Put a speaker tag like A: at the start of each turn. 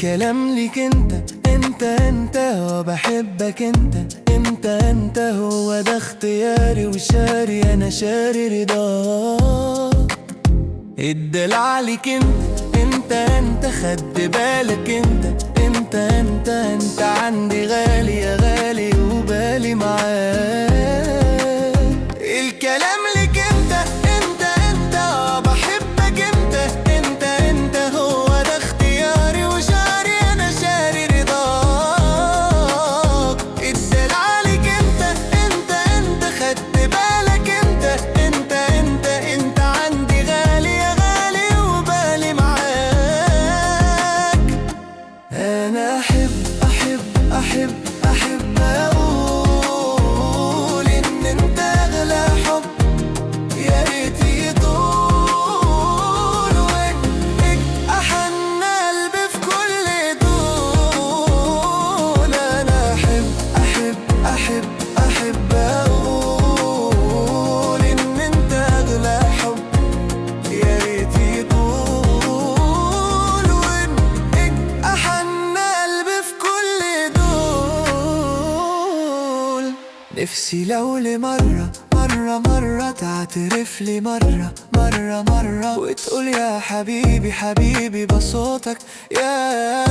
A: الكلام ليك انت، انت وبحبك انت هو ده اختياري وشاري، انا شاري رضاك. الدلع عليك انت خد بالك انت عندي غالي يا غالي وبالي معاك. الكلام ليك انت بحبك انت هو ده اختياري وشاري، انا شاري رضاك. الدلع عليك انت خد بالك انت عندي غالي يا غالي وبالي معاك. انا احب اقول ان انت اغلى حب، يا ريت يطول وانك احن قلبي في كل دول. انا احب اقول ان انت اغلى حب، يا ريت يطول وانك احن قلبي في كل دول. نفسي لو لمرة تعترف لي مرة وتقول يا حبيبي بصوتك يا